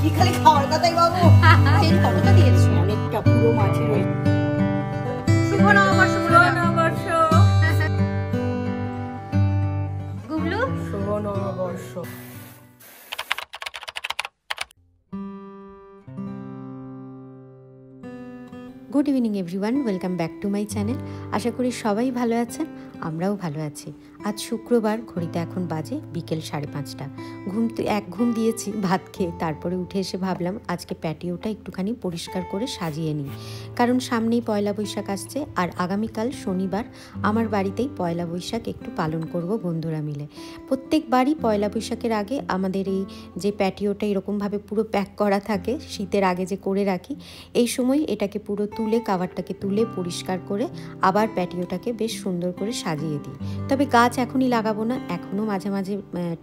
কি খালি খাওয়ার কথাই বাবু। তেল কতটা দিয়েছো? অনেকটা, পুরো মাছের ওই। শুভ নববর্ষ, শুভ নববর্ষ গুবলু, শুভ নববর্ষ। Good evening everyone, welcome back to my channel. আশা করি সবাই ভালো আছেন, আমরাও ভালো আছি। আজ শুক্রবার, ঘড়িতে এখন বাজে বিকেল 5:30। ঘুম দিয়েছি ভাত খেয়ে, তারপরে উঠে এসে ভাবলাম আজকে প্যাটিওটা একটুখানি পরিষ্কার করে সাজিয়ে নিই, কারণ সামনেই পয়লা বৈশাখ আসছে। আর আগামীকাল শনিবার আমার বাড়িতেই পয়লা বৈশাখ একটু পালন করব বন্ধুরা মিলে। প্রত্যেকবারই পয়লা বৈশাখের আগে আমাদের এই যে প্যাটিওটা এরকমভাবে পুরো প্যাক করা থাকে, শীতের আগে যে করে রাখি, এই সময় এটাকে পুরো তুলে, কাভারটাকে তুলে পরিষ্কার করে আবার প্যাটিওটাকে বেশ সুন্দর করে সাজিয়ে দিই। তবে গাছ এখনই লাগাবো না, এখনও মাঝে মাঝে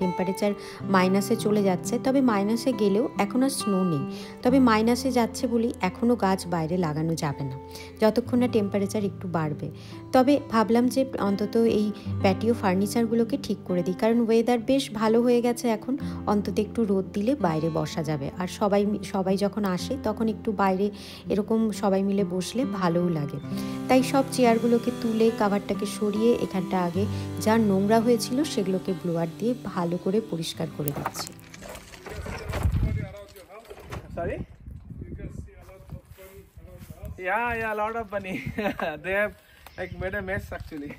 টেম্পারেচার মাইনাসে চলে যাচ্ছে। তবে মাইনাসে গেলেও এখন আর স্নো নেই, তবে মাইনাসে যাচ্ছে বলেই এখনও গাছ বাইরে লাগানো যাবে না যতক্ষণ না টেম্পারেচার একটু বাড়বে। তবে ভাবলাম যে অন্তত এই প্যাটিও ফার্নিচারগুলোকে ঠিক করে দিই, কারণ ওয়েদার বেশ ভালো হয়ে গেছে এখন, অন্তত একটু রোদ দিলে বাইরে বসা যাবে। আর সবাই যখন আসে তখন একটু বাইরে এরকম সবাই মিলে বসলে ভালোও লাগে। তাই সব চেয়ারগুলোকে তুলে, কাভারটাকে সরিয়ে, এখানটা আগে যা নোংরা হয়েছিল সেগুলোকে ব্লোয়ার দিয়ে ভালো করে পরিষ্কার করে দিচ্ছি। Sorry? You can see a lot of bunny around the house. Yeah, a lot of bunny. They have like made a mess actually.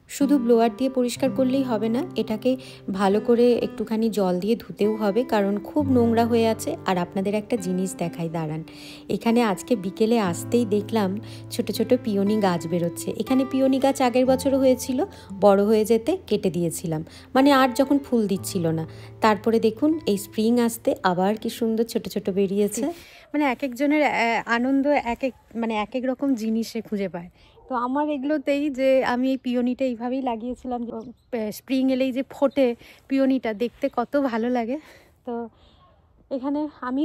শুধু ব্লোয়ার দিয়ে পরিষ্কার করলেই হবে না, এটাকে ভালো করে একটুখানি জল দিয়ে ধুতেও হবে, কারণ খুব নোংরা হয়ে আছে। আর আপনাদের একটা জিনিস দেখাই, দাঁড়ান। এখানে আজকে বিকেলে আসতেই দেখলাম ছোট ছোট পিওনি গাছ বেরোচ্ছে। এখানে পিওনি গাছ আগের বছরও হয়েছিল, বড় হয়ে যেতে কেটে দিয়েছিলাম, মানে আর যখন ফুল দিচ্ছিল না। তারপরে দেখুন এই স্প্রিং আসতে আবার কি সুন্দর ছোট ছোট বেরিয়েছে। মানে এক একজনের আনন্দ এক এক রকম জিনিসে খুঁজে পায়। তো আমার এগুলোতেই যে আমি এই পিওনিটা এইভাবেই লাগিয়েছিলাম, স্প্রিং এলেই যে ফোটে পিওনিটা, দেখতে কত ভালো লাগে। তো এখানে আমি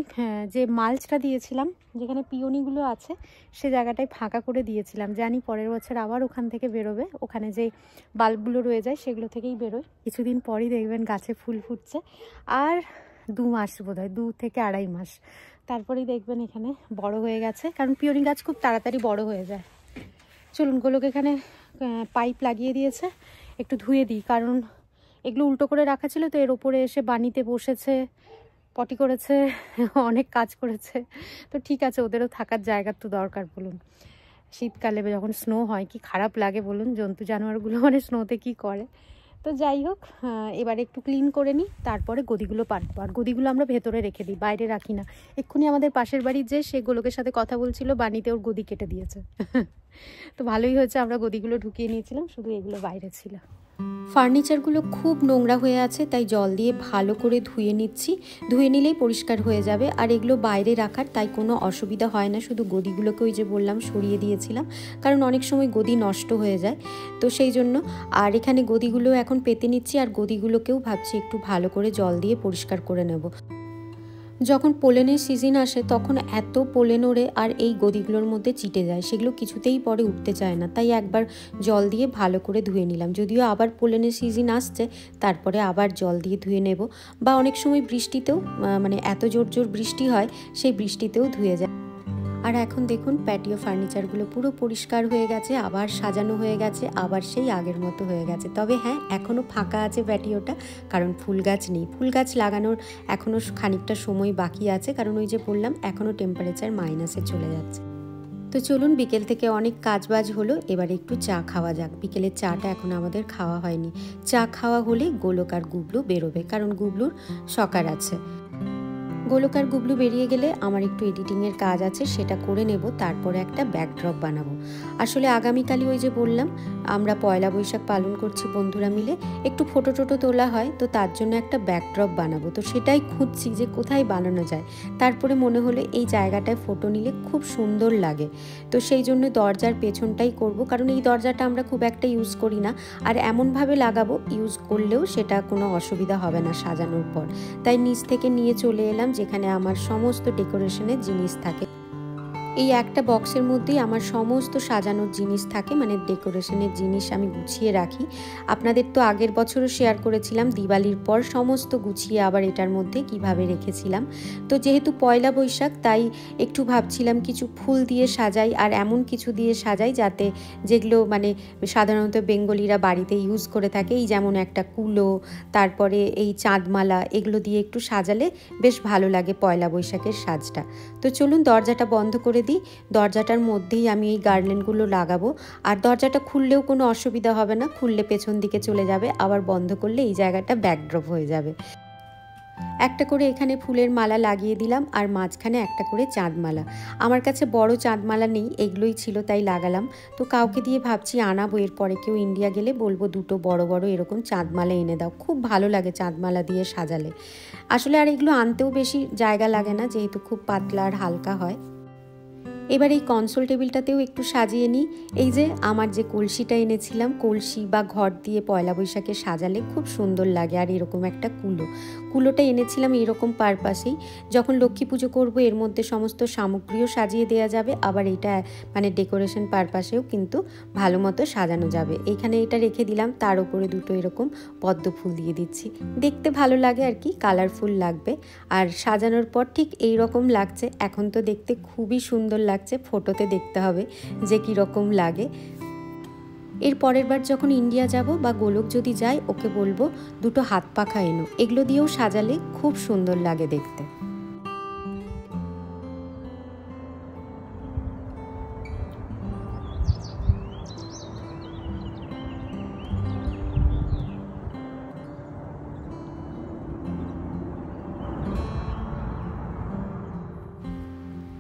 যে মালচটা দিয়েছিলাম, যেখানে পিওনিগুলো আছে সে জায়গাটায় ফাঁকা করে দিয়েছিলাম, জানি পরের বছর আবার ওখান থেকে বেরোবে, ওখানে যে বাল্বগুলো রয়ে যায় সেগুলো থেকেই বেরোয়। কিছুদিন পরই দেখবেন গাছে ফুল ফুটছে, আর 2 মাস বোধহয়, 2 থেকে 2.5 মাস, তারপরেই দেখবেন এখানে বড় হয়ে গেছে, কারণ পিওনি গাছ খুব তাড়াতাড়ি বড় হয়ে যায়। চলুন, গোলক এখানে পাইপ লাগিয়ে দিয়েছে, একটু ধুয়ে দিই, কারণ এগুলো উল্টো করে রাখা ছিল, তো এর ওপরে এসে বানিতে বসেছে, পটি করেছে, অনেক কাজ করেছে। তো ঠিক আছে, ওদেরও থাকার জায়গার তো দরকার বলুন। শীতকালে যখন স্নো হয় কি খারাপ লাগে বলুন, জন্তু জানোয়ারগুলো মানে স্নোতে কি করে। তো যাই হোক, এবারে একটু ক্লিন করে নিই, তারপরে গদিগুলো পাতবো। আর গদিগুলো আমরা ভেতরে রেখে দিই, বাইরে রাখি না। এক্ষুনি আমাদের পাশের বাড়ির যে সে গোলকের সাথে কথা বলছিল, বানিতে ওর গদি কেটে দিয়েছে। তো ভালোই হয়েছে, আমরা গদিগুলো ঢুকিয়ে নিয়েছিলাম, শুধু এগুলো বাইরে ছিল। ফার্নিচারগুলো খুব নোংরা হয়ে আছে, তাই জল দিয়ে ভালো করে ধুয়ে নিচ্ছি। ধুয়ে নিলেই পরিষ্কার হয়ে যাবে। আর এগুলো বাইরে রাখার তাই কোনো অসুবিধা হয় না, শুধু গদিগুলোকে ওই যে বললাম সরিয়ে দিয়েছিলাম, কারণ অনেক সময় গদি নষ্ট হয়ে যায়, তো সেই জন্য। আর এখানে গদিগুলো এখন পেতে নিচ্ছি, আর গদিগুলোকেও ভাবছি একটু ভালো করে জল দিয়ে পরিষ্কার করে নেব। যখন পোলেনের সিজন আসে তখন এত পোলেন ওড়ে আর এই গদিগুলোর মধ্যে চিটে যায়, সেগুলো কিছুতেই পরে উঠতে চায় না, তাই একবার জল দিয়ে ভালো করে ধুয়ে নিলাম। যদিও আবার পোলেনের সিজন আসছে, তারপরে আবার জল দিয়ে ধুয়ে নেব। বা অনেক সময় বৃষ্টিতেও, মানে এত জোর জোর বৃষ্টি হয়, সেই বৃষ্টিতেও ধুয়ে যায়। আর এখন দেখুন প্যাটিও ফার্নিচারগুলো পুরো পরিষ্কার হয়ে গেছে, আবার সাজানো হয়ে গেছে, আবার সেই আগের মতো হয়ে গেছে। তবে হ্যাঁ, এখনও ফাঁকা আছে প্যাটিওটা, কারণ ফুল গাছ নেই। ফুল গাছ লাগানোর এখনও খানিকটা সময় বাকি আছে, কারণ ওই যে বললাম এখনও টেম্পারেচার মাইনাসে চলে যাচ্ছে। তো চলুন, বিকেল থেকে অনেক কাজবাজ হলো, এবারে একটু চা খাওয়া যাক। বিকেলের চাটা এখন আমাদের খাওয়া হয়নি, চা খাওয়া হলে গোলক আর গুবলু বেরোবে, কারণ গুবলুর সকার আছে। গোলক আর গুবলু বেরিয়ে গেলে আমার একটু এডিটিংয়ের কাজ আছে, সেটা করে নেব, তারপরে একটা ব্যাকড্রপ বানাবো। আসলে আগামীকালই ওই যে বললাম আমরা পয়লা বৈশাখ পালন করছি বন্ধুরা মিলে, একটু ফটো টোটো তোলা হয়, তো তার জন্য একটা ব্যাকড্রপ বানাবো। তো সেটাই খুঁজছি যে কোথায় বানানো যায়। তারপরে মনে হলো এই জায়গাটায় ফটো নিলে খুব সুন্দর লাগে, তো সেই জন্য দরজার পেছনটাই করব, কারণ এই দরজাটা আমরা খুব একটা ইউজ করি না, আর এমনভাবে লাগাবো ইউজ করলেও সেটা কোনো অসুবিধা হবে না সাজানোর পর। তাই নিচ থেকে নিয়ে চলে এলাম যেখানে আমার সমস্ত ডেকোরেশনের জিনিস থাকে। এই একটা বক্সের মধ্যেই আমার সমস্ত সাজানোর জিনিস থাকে, মানে ডেকোরেশনের জিনিস আমি গুছিয়ে রাখি। আপনাদের তো আগের বছরও শেয়ার করেছিলাম দিওয়ালির পর সমস্ত গুছিয়ে আবার এটার মধ্যে কিভাবে রেখেছিলাম। তো যেহেতু পয়লা বৈশাখ তাই একটু ভাবছিলাম কিছু ফুল দিয়ে সাজাই আর এমন কিছু দিয়ে সাজাই যাতে যেগুলো মানে সাধারণত বেঙ্গলিরা বাড়িতে ইউজ করে থাকে, এই যেমন একটা কুলো, তারপরে এই চাঁদমালা, এগুলো দিয়ে একটু সাজালে বেশ ভালো লাগে পয়লা বৈশাখের সাজটা। তো চলুন দরজাটা বন্ধ করে দিই। দরজাটার মধ্যেই আমি এই গার্ল্যান্ডগুলো লাগাবো। আর দরজাটা খুললেও কোনো অসুবিধা হবে না, খুললে পেছন দিকে চলে যাবে, আবার বন্ধ করলে এই জায়গাটা ব্যাকড্রপ হয়ে যাবে। একটা করে এখানে ফুলের মালা লাগিয়ে দিলাম আর মাঝখানে একটা করে চাঁদমালা। আমার কাছে বড় চাঁদমালা নেই, এগুলোই ছিল তাই লাগালাম। তো কাউকে দিয়ে ভাবছি আনাবো, এরপরে কেউ ইন্ডিয়া গেলে বলবো দুটো বড় বড় এরকম চাঁদমালা এনে দাও, খুব ভালো লাগে চাঁদমালা দিয়ে সাজালে। আসলে আর এগুলো আনতেও বেশি জায়গা লাগে না, যেহেতু খুব পাতলা আর হালকা হয়। এবার এই কনসোল টেবিলটাতেও একটু সাজিয়ে নিই। এই যে আমার যে কলসিটা এনেছিলাম, কলসি বা ঘট দিয়ে পয়লা বৈশাখে সাজালে খুব সুন্দর লাগে। আর এরকম একটা কুলোটা এনেছিলাম এরকম পারপাসেই, যখন লক্ষ্মী পুজো করবো এর মধ্যে সমস্ত সামগ্রীও সাজিয়ে দেওয়া যাবে, আবার এটা মানে ডেকোরেশন পারপাসেও কিন্তু ভালো মতো সাজানো যাবে। এইখানে এটা রেখে দিলাম, তার উপরে দুটো এরকম পদ্ম ফুল দিয়ে দিচ্ছি, দেখতে ভালো লাগে আর কি, কালারফুল লাগবে। আর সাজানোর পর ঠিক এই রকম লাগছে, এখন তো দেখতে খুবই সুন্দর লাগছে, ফটোতে দেখতে হবে যে কীরকম লাগে। এর পরের বার যখন ইন্ডিয়া যাব বা গোলক যদি যাই, ওকে বলবো দুটো হাত পাখা এনো, এগুলো দিয়েও সাজালে খুব সুন্দর লাগে দেখতে।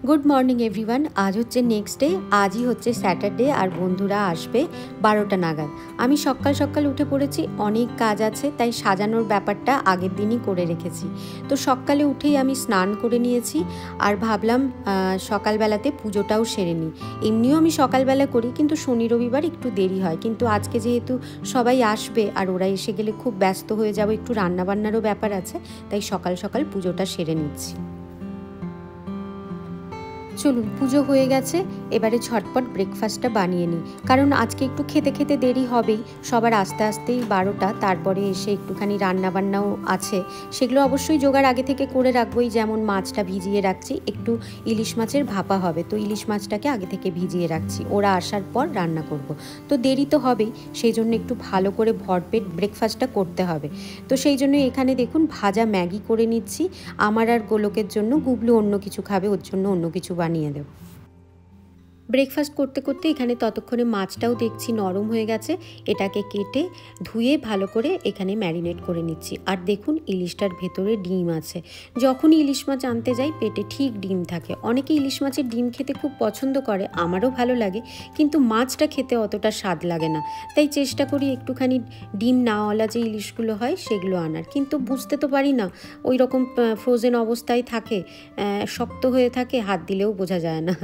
Good morning everyone. আজ হচ্ছে নেক্সট ডে, আজই হচ্ছে স্যাটারডে আর বন্ধুরা আসবে 12টা নাগাদ। আমি সকাল সকাল উঠে পড়েছি, অনেক কাজ আছে তাই সাজানোর ব্যাপারটা আগের দিনই করে রেখেছি। তো সকালে উঠেই আমি স্নান করে নিয়েছি আর ভাবলাম সকালবেলাতে পুজোটাও সেরে নিই। এমনিও আমি সকালবেলা করি, কিন্তু শনি রবিবার একটু দেরি হয়, কিন্তু আজকে যেহেতু সবাই আসবে আর ওরা এসে গেলে খুব ব্যস্ত হয়ে যাব, একটু রান্নাবান্নারও ব্যাপার আছে, তাই সকাল সকাল পুজোটা সেরে নিচ্ছি। চলুন, পুজো হয়ে গেছে, এবারে ঝটপট ব্রেকফাস্টটা বানিয়ে নিই, কারণ আজকে একটু খেতে খেতে দেরি হবেই, সবার আস্তে আস্তেই 12টা, তারপরে এসে একটুখানি রান্নাবান্নাও আছে, সেগুলো অবশ্যই জোগাড় আগে থেকে করে রাখবোই। যেমন মাছটা ভিজিয়ে রাখছি, একটু ইলিশ মাছের ভাপা হবে, তো ইলিশ মাছটাকে আগে থেকে ভিজিয়ে রাখছি, ওরা আসার পর রান্না করব। তো দেরি তো হবেই, সেই জন্য একটু ভালো করে ভরপেট ব্রেকফাস্টটা করতে হবে। তো সেই জন্য এখানে দেখুন ভাজা ম্যাগি করে নিচ্ছি, আমার আর গোলকের জন্য, গুবলু অন্য কিছু খাবে, ওর জন্য অন্য কিছু বানিয়ে দেব। ব্রেকফাস্ট করতে করতে এখানে ততক্ষণে মাছটাও দেখছি নরম হয়ে গেছে, এটাকে কেটে ধুয়ে ভালো করে এখানে ম্যারিনেট করে নিচ্ছি। আর দেখুন ইলিশটার ভেতরে ডিম আছে, যখনই ইলিশ মাছ আনতে যাই পেটে ঠিক ডিম থাকে। অনেকে ইলিশ মাছের ডিম খেতে খুব পছন্দ করে, আমারও ভালো লাগে, কিন্তু মাছটা খেতে অতটা স্বাদ লাগে না, তাই চেষ্টা করি একটুখানি ডিম নাওয়ালা যে ইলিশগুলো হয় সেগুলো আনার, কিন্তু বুঝতে তো পারি না, ওই রকম ফ্রোজেন অবস্থায় থাকে, শক্ত হয়ে থাকে, হাত দিলেও বোঝা যায় না।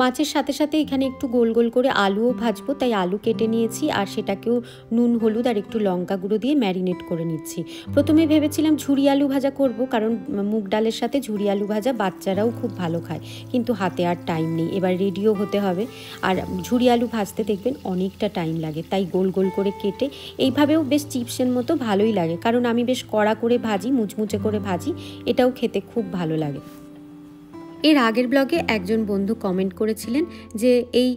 মাছের সাথে সাথে এখানে একটু গোল গোল করে আলুও ভাজবো, তাই আলু কেটে নিয়েছি আর সেটাকেও নুন হলুদ আর একটু লঙ্কা গুঁড়ো দিয়ে ম্যারিনেট করে নিচ্ছি। প্রথমে ভেবেছিলাম ঝুরি আলু ভাজা করব, কারণ মুগ ডালের সাথে ঝুরি আলু ভাজা বাচ্চারাও খুব ভালো খায়, কিন্তু হাতে আর টাইম নেই, এবার রেডিও হতে হবে, আর ঝুরি আলু ভাজতে দেখবেন অনেকটা টাইম লাগে, তাই গোল গোল করে কেটে এইভাবেও বেশ চিপসের মতো ভালোই লাগে, কারণ আমি বেশ কড়া করে ভাজি, মুচমুচে করে ভাজি, এটাও খেতে খুব ভালো লাগে। এর আগের ব্লগে একজন বন্ধু কমেন্ট করেছিলেন যে এই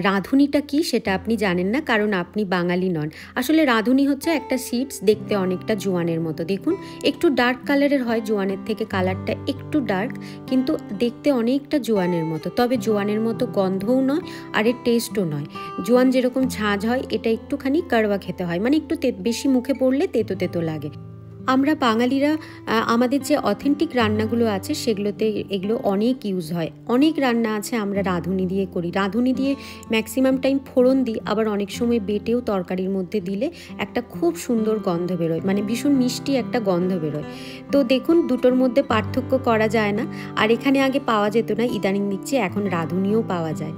রাঁধুনিটা কি সেটা আপনি জানেন না, কারণ আপনি বাঙালি নন। আসলে রাঁধুনি হচ্ছে একটা সিডস, দেখতে অনেকটা জোয়ানের মতো, দেখুন একটু ডার্ক কালারের হয়, জোয়ানের থেকে কালারটা একটু ডার্ক, কিন্তু দেখতে অনেকটা জোয়ানের মতো, তবে জোয়ানের মতো গন্ধও নয় আর এর টেস্টও নয়। জোয়ান যেরকম ঝাঁঝ হয়, এটা একটুখানি কাড়বা খেতে হয়, মানে একটু বেশি মুখে পড়লে তেতো তেতো লাগে। আমরা বাঙালিরা আমাদের যে অথেন্টিক রান্নাগুলো আছে সেগুলোতে এগুলো অনেক ইউজ হয়, অনেক রান্না আছে আমরা রাঁধুনি দিয়ে করি, রাঁধুনি দিয়ে ম্যাক্সিমাম টাইম ফোড়ন দিই, আবার অনেক সময় বেটেও তরকারির মধ্যে দিলে একটা খুব সুন্দর গন্ধ বেরোয়, মানে ভীষণ মিষ্টি একটা গন্ধ বেরোয়। তো দেখুন দুটোর মধ্যে পার্থক্য করা যায় না, আর এখানে আগে পাওয়া যেত না, ইদানিং দেখছি এখন রাঁধুনিও পাওয়া যায়।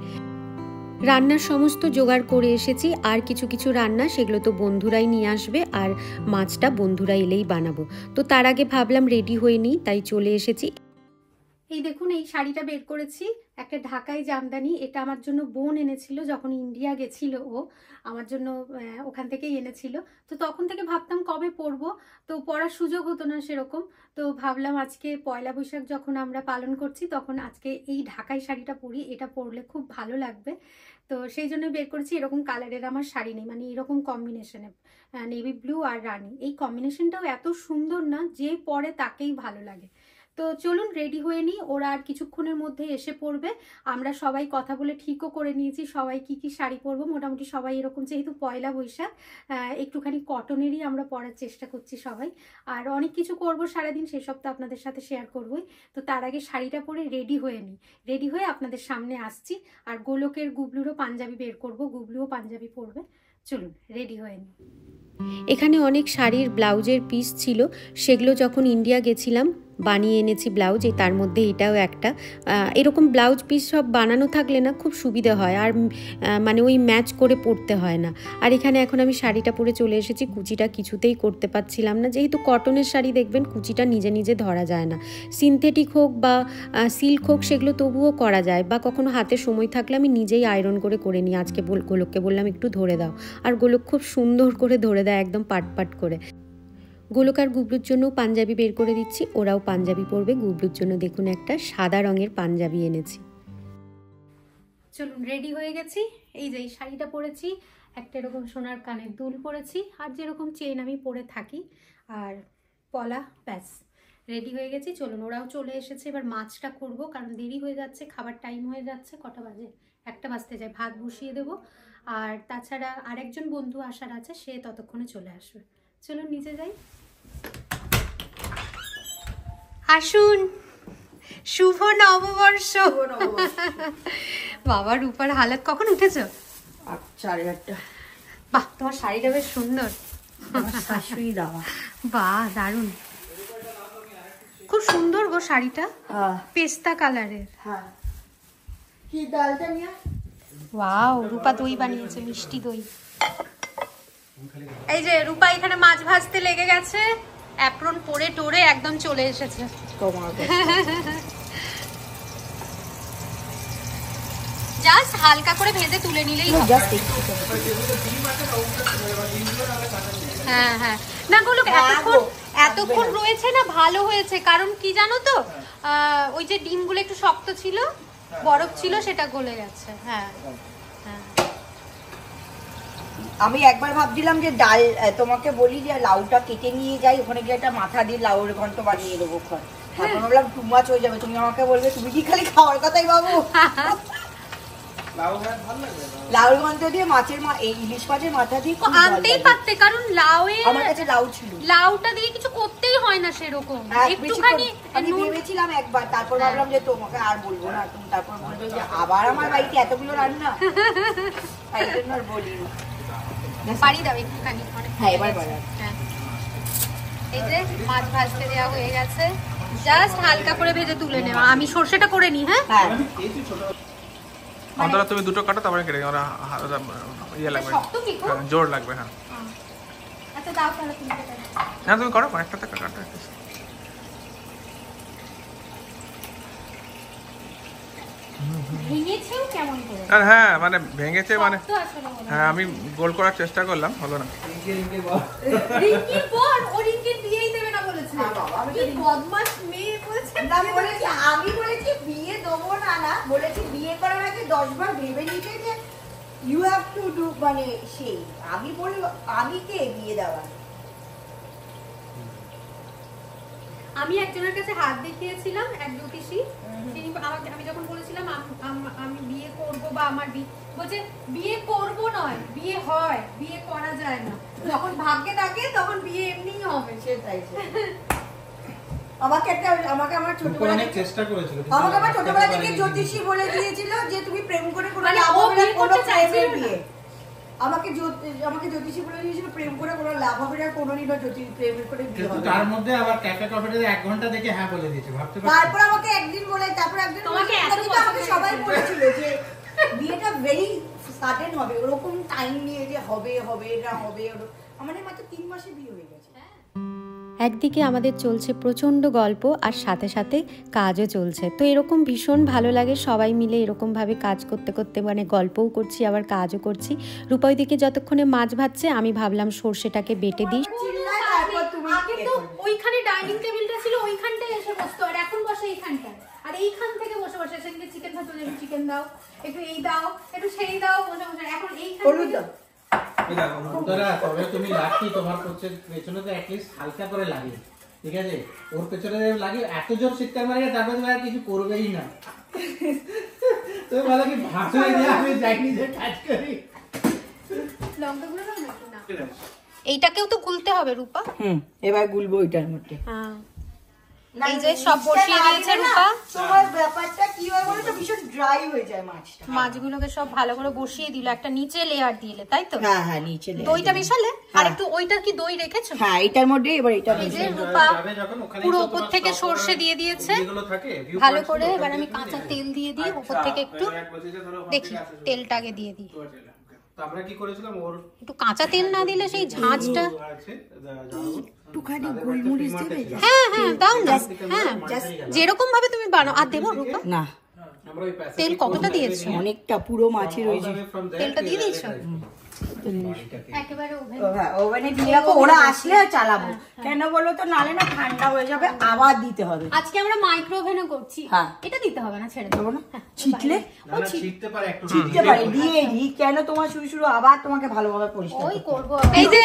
রান্নার সমস্ত জোগাড় করে এসেছি, আর কিছু কিছু রান্না সেগুলো তো বন্ধুরাই নিয়ে আসবে, আর মাছটা বন্ধুরা এলেই বানাবো। তো তার আগে ভাবলাম রেডি হয়ে নিই, তাই চলে এসেছি। এই দেখুন এই শাড়িটা বের করেছি, একটা ঢাকাই জামদানি। এটা আমার জন্য বোন এনেছিল যখন ইন্ডিয়া গেছিল, ও আমার জন্য ওখান থেকেই এনেছিল। তো তখন থেকে ভাবতাম কবে পরবো, তো পরার সুযোগ হতো না সেরকম। তো ভাবলাম আজকে পয়লা বৈশাখ যখন আমরা পালন করছি তখন আজকে এই ঢাকাই শাড়িটা পরি, এটা পরলে খুব ভালো লাগবে। তো সেই জন্য বের করেছি। এরকম কালারের আমার শাড়ি নেই, মানে এরকম কম্বিনেশনে নেভি ব্লু আর রানী, এই কম্বিনেশনটাও এত সুন্দর না, যে পরে তাকেই ভালো লাগে। তো চলুন রেডি হয়ে নিই, ওরা আর কিছুক্ষণের মধ্যে এসে পড়বে। আমরা সবাই কথা বলে ঠিকও করে নিয়েছি সবাই কি কি শাড়ি পরবো। মোটামুটি সবাই এরকম, যেহেতু পয়লা বৈশাখ একটুখানি কটনেরই আমরা পরার চেষ্টা করছি সবাই। আর অনেক কিছু করব সারাদিন, সেসব তো আপনাদের সাথে শেয়ার করবোই। তো তার আগে শাড়িটা পরে রেডি হয়ে নিই, রেডি হয়ে আপনাদের সামনে আসছি। আর গোলকের গুবলুরও পাঞ্জাবি বের করব, গুবলুও পাঞ্জাবি পরবে। চলুন রেডি হয়ে নিই। এখানে অনেক শাড়ির ব্লাউজের পিস ছিল, সেগুলো যখন ইন্ডিয়া গেছিলাম বানিয়ে এনেছি ব্লাউজ। তার মধ্যে এটাও একটা। এরকম ব্লাউজ পিস সব বানানো থাকলে না খুব সুবিধা হয়, আর মানে ওই ম্যাচ করে পরতে হয় না। আর এখানে এখন আমি শাড়িটা পরে চলে এসেছি, কুচিটা কিছুতেই করতে পারছিলাম না, যেহেতু কটনের শাড়ি দেখবেন কুচিটা নিজে নিজে ধরা যায় না। সিনথেটিক হোক বা সিল্ক হোক সেগুলো তবুও করা যায়, বা কখনো হাতে সময় থাকলে আমি নিজেই আয়রন করে নিই। আজকে গোলককে বললাম একটু ধরে দাও, আর গোলক খুব সুন্দর করে ধরে দেয়, একদম পাট করে। গোলক আর গুবলুর জন্য পাঞ্জাবি বের করে দিচ্ছি, ওরাও পাঞ্জাবি পরবে। গুবলুর জন্য দেখুন একটা সাদা রঙের পাঞ্জাবি এনেছি। চলুন রেডি হয়ে গেছি। এই যে এই শাড়িটা পরেছি, একটা এরকম সোনার কানের দুল পরেছি, আর যেরকম চেন আমি পরে থাকি, আর পলা, ব্যাস রেডি হয়ে গেছি। চলুন, ওরাও চলে এসেছে, এবার মাছটা করব, কারণ দেরি হয়ে যাচ্ছে, খাবার টাইম হয়ে যাচ্ছে। কটা বাজে? 1টা বাজতে যায়। ভাত বসিয়ে দেব। আর তাছাড়া আরেকজন বন্ধু আসার আছে, সে ততক্ষণে চলে আসবে। চলুন নিচে যাই। আসুন, শুভ নববর্ষ। বাবা রূপার হালত। কখন উঠেছো? 8:30। বাহ, তোমার শাড়িটা বেশ সুন্দর। শাশুড়ি দেওয়া। বাহ, দারুণ, খুব সুন্দর গো শাড়িটা। পেস্তা কালারের। হ্যাঁ, কি ডালটা নিয়ে? ওয়াও, রূপা দই বানিয়েছে, মিষ্টি দই। এই যে রূপা এখানে মাছ ভাজতে লেগে গেছে, অ্যাপ্রন পরে টোরে একদম চলে এসেছে। জাস্ট হালকা করে ভেজে তুলে নিলেই হবে। হ্যাঁ হ্যাঁ, না গোলক এতক্ষণ রয়েছে না, ভালো হয়েছে। কারণ কি জানো তো, ওই যে ডিমগুলো একটু শক্ত ছিল, বরফ ছিল, সেটা গলে গেছে। হ্যাঁ হ্যাঁ। আমি একবার ভাবছিলাম যে ডাল তোমাকে বলি যে লাউটা কেটে নিয়ে যাই, ওখানে গিয়ে একটা মাথা দিয়ে লাউর ঘন্ট বানিয়ে দেবো। এখন ভাবলাম টু মাছ হয়ে যাবে, তুমি আমাকে বলবে তুমি কি খালি খাওয়ার কথাই বাবু। লাউর ঘন্ট দিয়ে মাছের ইলিশ মাছের মাথা দিয়ে আনতেই পারতে, কারণ আমার কাছে লাউ ছিল। লাউটা দিয়ে কিছু করতেই হয় না সেরকম, একটুখানি আমি ভেবেছিলাম একবার, তারপর ভাবলাম যে তোমাকে আর বলবো না, তুমি তারপর বলবে যে আবার আমার বাড়িতে এতগুলো রান্না, তাই জন্য আর বলিনি। পারি দাও একটুখানি। হ্যাঁ, এবার বাড়া। এই যে মাছ ভাজতে দেওয়া হয়ে গেছে, জাস্ট হালকা করে ভেজে তুলে নেওয়া। আমি সরষেটা করে নিই। হ্যাঁ, অন্তরা তুমি দুটো কাটো, তারপরে কেটে ওরা ইয়ে লাগবে, জোর লাগবে। হ্যাঁ আচ্ছা দাও তাহলে তুমি কেটে। হ্যাঁ তুমি করো, একটাতে কাটো। ভেঙেছেও কেমন করে? হ্যাঁ মানে ভেঙেছে, মানে হ্যাঁ আমি গোল করার চেষ্টা করলাম, হলো না। রিঙ্কির বর, ও রিঙ্কির বিয়েই দেবে না বলেছে। কি বদমাশ মেয়ে বলেছে। না বলেছি, আমি বলেছি বিয়ে দেবো না, না বলেছি বিয়ে করার আগে 10 বার ভেবে নিতে যে ইউ হ্যাভ টু ডু, মানে সেই আমি বলি আমি কে বিয়ে দেওয়ার। আমি একজনের কাছে হাত দেখিয়েছিলাম, এক জ্যোতিষী। তিনি আমি যখন বলেছিলাম আমি বিয়ে করব বা আমার বলছে বিয়ে করব নয়, বিয়ে হয়, বিয়ে করা যায় না। যখন ভাগ্যে থাকে তখন বিয়ে এমনিই হবে। সেটাই। আমাকে আমার ছোটবেলা থেকে চেষ্টা করেছিল, আমাকে আমার ছোটবেলা থেকে জ্যোতিষী বলে দিয়েছিল যে তুমি প্রেম করে কোনো লাভ হবে না, কোনো প্রেমের বিয়ে। আমাকে জ্যোতিষী বলে দিয়েছিল প্রেম করে কোনো লাভ হবে না, কোনোদিনও প্রেম করে বিয়ে হবে। তার মধ্যে আবার ক্যাফে কফেতে 1 ঘন্টা দেখে হ্যাঁ বলে দিয়েছে, ভাবতে পারছো? তারপর আমাকে একদিন বলে, তারপর একদিন আমাকে সবাই বলেছিল যে বিয়েটা ভেরি সাডেন হবে, ওরকম টাইম নিয়ে যে হবে না হবে। আমাদের মাত্র 3 মাসে বিয়ে হয়ে গেছে। একদিকে আমাদের চলছে প্রচণ্ড গল্প আর সাথে সাথে কাজও চলছে। তো এরকম ভীষণ ভালো লাগে সবাই মিলে এরকমভাবে কাজ করতে করতে, মানে গল্পও করছি আবার কাজও করছি। রূপা ওইদিকে যতক্ষণে মাছ ভাজছে আমি ভাবলাম সর্ষেটাকে বেটে দিই। আগে তো ওইখানে ডাইনিং টেবিলটা ছিল, ওইখানটায় এসে বসতো, আর এখন বসে এইখানটায়। আর এইখান থেকে বসে বসে সেদিকে চিকেন ভাত হলে চিকেন দাও, একটু এই দাও, একটু সেই দাও, বসে বসে। এখন এইখান তবে তুমি লাঠি তোমার পেছনে তো অ্যাটলিস্ট হালকা করে লাগে, ঠিক আছে? ওর পেছনে লাগে এত জোর চিৎকার মারে, তারপরে তুমি আর কিছু করবেই না। তুমি বলো কি ভাষণে দিয়ে আমি যাইনি যে কাজ করি। লঙ্কাগুলো দাও নাকি? না, এইটাকেও তো গুলতে হবে রূপা। এবার গুলবো এটার মধ্যে। হ্যাঁ, এই যে সব বসিয়ে দিয়েছে রূপা। তোমার ব্যাপারটা কি হয় বলো তো, ভীষণ ড্রাই হয়ে যায় মাছটা। মাছগুলোকে সব ভালো করে বসিয়ে দিল, একটা নিচে লেয়ার দিলে, তাই তো? হ্যাঁ হ্যাঁ, নিচে দইটা মেশালে আর একটু, ওইটা কি দই রেখেছো? হ্যাঁ, এটার মধ্যে এবার এটা এই যে রূপা পুরো উপর থেকে সর্ষে দিয়ে দিয়েছে ভালো করে। এবার আমি কাঁচা তেল দিয়ে দিই উপর থেকে, একটু দেখি তেলটাকে দিয়ে দিই। তো আমরা কি করেছিলাম, ওর একটু কাঁচা তেল না দিলে সেই ঝাঁঝটা। একটুখানি গোলমরিচ দেবে? হ্যাঁ হ্যাঁ, দাও না। হ্যাঁ, যেরকম ভাবে তুমি বানাও। আর দেবো রূপা? না, তেল কতটা দিয়েছো? অনেকটা, পুরো মাছের ওই যে তেলটা দিয়ে দিয়েছো একেবারে ওভেনে দিয়ে রাখো। ওরা আসলে চালাবো, কেন বলো তো, নালে না ঠান্ডা হয়ে যাবে, আবার দিতে হবে। আজকে আমরা মাইক্রো ওভেনে করছি। হ্যাঁ, এটা দিতে হবে না, ছেড়ে দেবো না। ছিটলে ছিটতে পারে, একটু ছিটতে পারে, দিয়ে দিই। কেন তোমার শুরু শুরু আবার তোমাকে ভালোভাবে পরিষ্কার ওই করবো। এই যে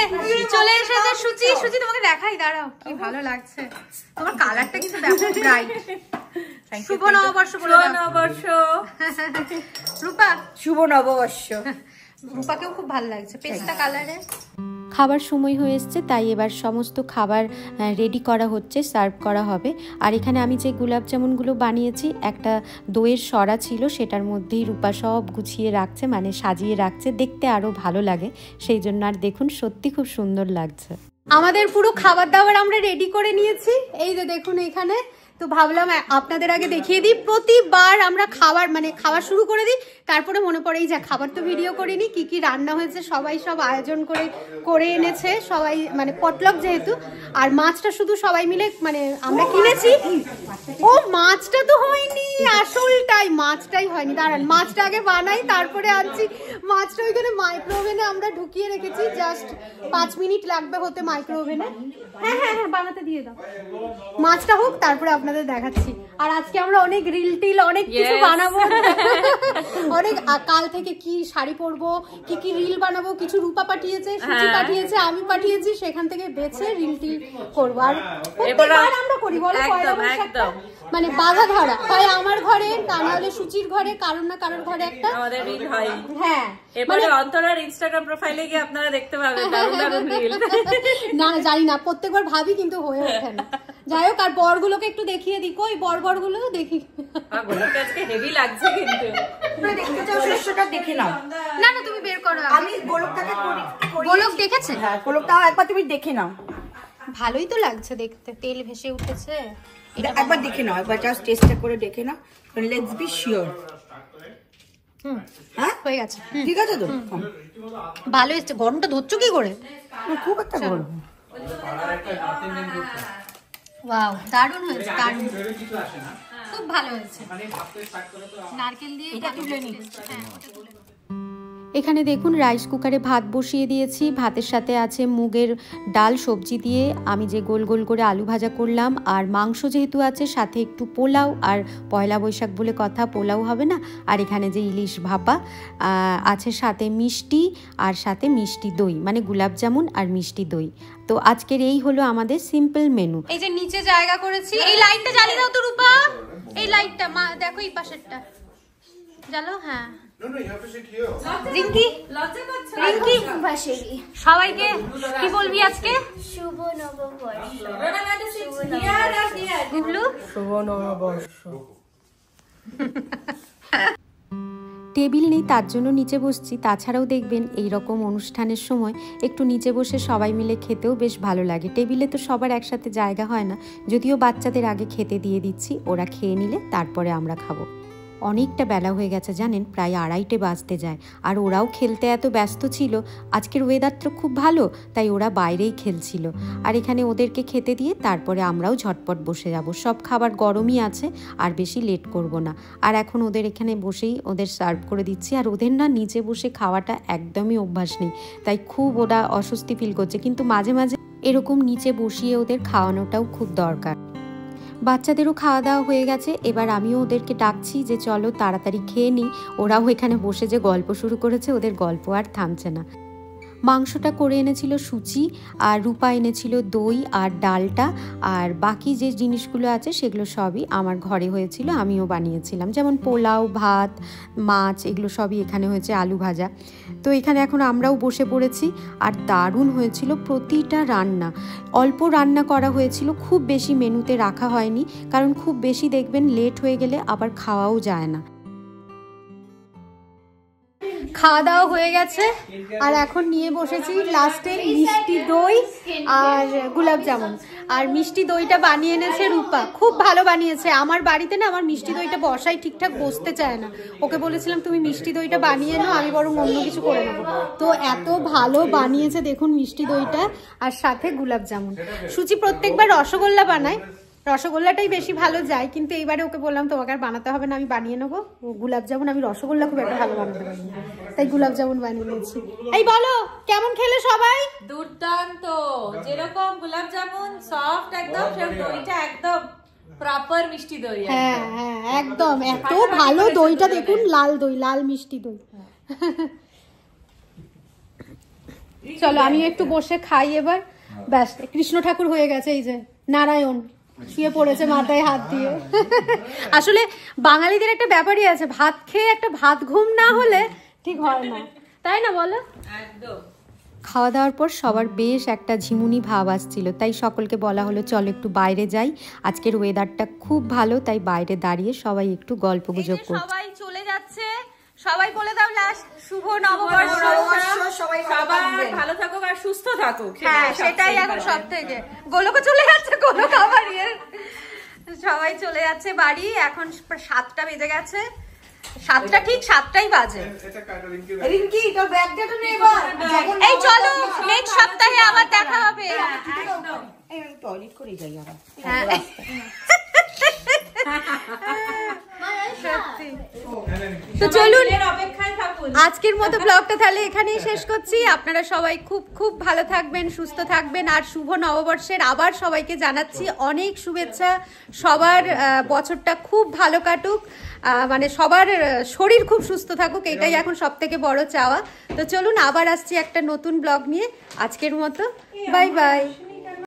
চলে এসেছে সুচি। সুচি তোমাকে দেখাই, দাঁড়াও, কি ভালো লাগছে তোমার কালারটা, কিন্তু দেখো ব্রাইট। শুভ নববর্ষ বলে দাও। নববর্ষ রূপা, শুভ নববর্ষ। রূপাকেও খুব ভালো লাগছে পেস্তা কালারে। খাবার সময় হয়ে এসছে, তাই এবার সমস্ত খাবার রেডি করা হচ্ছে, সার্ভ করা হবে। আর এখানে আমি যে গোলাপ জামুনগুলো বানিয়েছি, একটা দইয়ের সরা ছিল, সেটার মধ্যেই রূপা সব গুছিয়ে রাখছে, মানে সাজিয়ে রাখছে, দেখতে আরও ভালো লাগে সেই জন্য। আর দেখুন সত্যি খুব সুন্দর লাগছে। আমাদের পুরো খাবার দাবার আমরা রেডি করে নিয়েছি, এই যে দেখুন এখানে। তো ভাবলাম আপনাদের আগে দেখিয়ে দিই। প্রতিবার আমরা খাওয়া শুরু করে দিই, তারপরে মনে পড়ে এই যে খাবার তো ভিডিও করিনি, কি কি রান্না হয়েছে। সবাই সব আয়োজন করে এনেছে সবাই, মানে পটলক যেহেতু। আর মাছটা শুধু সবাই মিলে মানে আমরা কিনেছি। ও মাছটা তো হয়নি, আসলটাই মাছটাই হয়নি। দাঁড়ান, মাছটা আগে বানাই, তারপরে আনছি। মাছটা ওইখানে মাইক্রো ওভেনে আমরা ঢুকিয়ে রেখেছি, জাস্ট 5 মিনিট লাগবে হতে মাইক্রো ওভেনে। হ্যাঁ হ্যাঁ হ্যাঁ, বানাতে দিয়ে দাও। মাছটা হোক, তারপরে আপনাদের দেখাচ্ছি। আর আজকে আমরা অনেক রিল টিল অনেক কিছু বানাবো। অনেক কাল থেকে কি শাড়ি পরবো, কি কি রিল বানাবো, কিছু রূপা পাঠিয়েছে, সুচি পাঠিয়েছে, আমি পাঠিয়েছি, সেখান থেকে বেছে রিল টিল করবো। আর প্রত্যেকবার আমরা করি বলো, পয়লা বৈশাখটা মানে বাধা ধরা হয় আমার ঘরে, তা নাহলে সুচির ঘরে, কারোর না কারোর ঘরে একটা আমাদের রিল হয়। হ্যাঁ, এবারে অন্তরার ইনস্টাগ্রাম প্রোফাইলে গিয়ে আপনারা দেখতে পাবেন দারুণ দারুণ রিল। না জানি না, প্রত্যেকবার ভাবি কিন্তু হয়ে ওঠে না। যাই হোক, আর বরগুলোকে একটু দেখিয়ে দিই, কই বরগুলো দেখি। গোলাপটা আজকে হেভি লাগছে কিন্তু। তোমরা দেখতে চাও শস্যটা দেখে নাও। না না, তুমি বের করো। আমি গোলকটাকে গোলক দেখেছে? হ্যাঁ, গোলকটাও একবার তুমি দেখে নাও। ভালোই তো লাগছে দেখতে, তেল ভেসে উঠেছে। একবার দেখে নাও, একবার জাস্ট টেস্টটা করে দেখে নাও, লেটস বি শিওর। হ্যাঁ, হয়ে গেছে, ঠিক আছে তো? ভালো এসছে। গরমটা ধরছো কি করে? খুব একটা গরম। ওয়াও, দারুণ হয়েছে, দারুণ, খুব ভালো হয়েছে। নারকেল দিয়ে এটা তুলে নিচ্ছি। হ্যাঁ, এখানে দেখুন রাইস কুকারে ভাত বসিয়ে দিয়েছি, ভাতের সাথে আছে মুগের ডাল সবজি দিয়ে আমি যে গোল গোল করে আলু ভাজা করলাম, আর মাংস যেহেতু আছে সাথে একটু পোলাও, আর পয়লা বৈশাখ বলে কথা, পোলাও হবে না। আর এখানে যে ইলিশ ভাপা আছে, সাথে মিষ্টি, আর সাথে মিষ্টি দই, মানে গোলাপ জামুন আর মিষ্টি দই। তো আজকের এই হলো আমাদের সিম্পল মেনু। এই যে নিচে জায়গা করেছি, এই লাইটটা জ্বালিয়ে দাও তো রূপা, এই লাইটটা দেখো, এই পাশেরটা জ্বালো। হ্যাঁ, রিঙ্কি সবাইকে কি বলবি আজকে? শুভ নববর্ষ। গুবলু, শুভ নববর্ষ। টেবিল নেই তার জন্য নিচে বসছি, তাছাড়াও দেখবেন এই রকম অনুষ্ঠানের সময় একটু নিচে বসে সবাই মিলে খেতেও বেশ ভালো লাগে। টেবিলে তো সবার একসাথে জায়গা হয় না, যদিও বাচ্চাদের আগে খেতে দিয়ে দিচ্ছি, ওরা খেয়ে নিলে তারপরে আমরা খাবো। অনেকটা বেলা হয়ে গেছে জানেন, প্রায় 2:30 বাজতে যায়। আর ওরাও খেলতে এত ব্যস্ত ছিল, আজকের ওয়েদারটা খুব ভালো, তাই ওরা বাইরেই খেলছিল। আর এখানে ওদেরকে খেতে দিয়ে তারপরে আমরাও ঝটপট বসে যাব। সব খাবার গরমই আছে, আর বেশি লেট করব না। আর এখন ওদের এখানে বসেই ওদের সার্ভ করে দিচ্ছি। আর ওদের না নিচে বসে খাওয়াটা একদমই অভ্যাস নেই, তাই খুব ওরা অস্বস্তি ফিল করছে, কিন্তু মাঝে মাঝে এরকম নিচে বসিয়ে ওদের খাওয়ানোটাও খুব দরকার। বাচ্চাদেরও খাওয়া দাওয়া হয়ে গেছে, এবার আমিও ওদেরকে ডাকছি যে চলো তাড়াতাড়ি খেয়ে নিই। ওরাও এখানে বসে যে গল্প শুরু করেছে, ওদের গল্প আর থামছে না। মাংসটা করে এনেছিল সুচি, আর রূপা এনেছিল দই আর ডালটা, আর বাকি যে জিনিসগুলো আছে সেগুলো সবই আমার ঘরে হয়েছিল, আমিও বানিয়েছিলাম। যেমন পোলাও, ভাত, মাছ, এগুলো সবই এখানে হয়েছে, আলু ভাজা। তো এখানে এখন আমরাও বসে পড়েছি। আর দারুণ হয়েছিল প্রতিটা রান্না। অল্প রান্না করা হয়েছিল, খুব বেশি মেনুতে রাখা হয়নি, কারণ খুব বেশি দেখবেন লেট হয়ে গেলে আবার খাওয়াও যায় না। খাওয়া দাওয়া হয়ে গেছে, আর এখন নিয়ে বসেছি লাস্টে মিষ্টি দই আর গোলাপ জামুন। আর মিষ্টি দইটা বানিয়ে এনেছে রূপা, খুব ভালো বানিয়েছে। আমার বাড়িতে না আমার মিষ্টি দইটা বসাই ঠিকঠাক বসতে চায় না, ওকে বলেছিলাম তুমি মিষ্টি দইটা বানিয়ে নাও, আমি বরং অন্য কিছু করে নেবো। তো এত ভালো বানিয়েছে দেখুন মিষ্টি দইটা, আর সাথে গোলাপ জামুন। সুচি প্রত্যেকবার রসগোল্লা বানায়, রসগোল্লাটাই বেশি ভালো যায়, কিন্তু এইবারে ওকে বললাম তোমাকে আর বানাতে হবে না, আমি বানিয়ে নেবো গোলাপ জামুন। আমি রসগোল্লা খুব একটা ভালো বানাতে পারি না, তাই গোলাপ জামুন বানিয়ে নিয়েছি। এই বলো কেমন খেলে সবাই? দুর্দান্ত, যেরকম গোলাপ জামুন সফট একদম, সেরকম দইটা একদম প্রপার মিষ্টি দই। হ্যাঁ হ্যাঁ একদম, এত ভালো দইটা দেখুন, লাল দই, লাল মিষ্টি দই। চলো আমি একটু বসে খাই এবার। ব্যাস, কৃষ্ণ ঠাকুর হয়ে গেছে, এই যে নারায়ণ শুয়ে পড়েছে মাথায় হাত দিয়ে। আসলে বাঙালিদের একটা ব্যাপারই আছে, ভাত খেয়ে একটা ভাত ঘুম না হলে ঠিক হয় না, তাই না বলো? একদম। খাওয়া দাওয়ার পর সবার বেশ একটা ঝিমুনি ভাব আসছিল, তাই সকলকে বলা হলো চলো একটু বাইরে যাই। আজকের ওয়েদারটা খুব ভালো, তাই বাইরে দাঁড়িয়ে সবাই একটু গল্প গুজব করছে। সবাই চলে যাচ্ছে, সবাই বলে দাও লাস্ট শুভ নববর্ষ, সবাই ভালো থাকুক আর সুস্থ থাকুক। হ্যাঁ সেটাই এখন সব থেকে। গোলকও চলে যাচ্ছে, গোলক আবার সবাই চলে যাচ্ছে বাড়ি। এখন 7টা বেজে গেছে, 7টা ঠিক 7টাই বাজে। রিঙ্কি তোর ব্যাগটা তো নেই এবার। এই চলো নেক্সট সপ্তাহে আবার দেখা হবে। এই টয়লেট করে যাই আবার। হ্যাঁ তো চলুন অপেক্ষায় থাকুন। আজকের মতো ব্লগটা তাহলে এখানেই শেষ করছি। আপনারা সবাই খুব খুব ভালো থাকবেন, সুস্থ থাকবেন, আর শুভ নববর্ষের আবার সবাইকে জানাচ্ছি অনেক শুভেচ্ছা। সবার বছরটা খুব ভালো কাটুক, মানে সবার শরীর খুব সুস্থ থাকুক, এটাই এখন সব থেকে বড় চাওয়া। তো চলুন আবার আসছি একটা নতুন ব্লগ নিয়ে। আজকের মতো বাই বাই।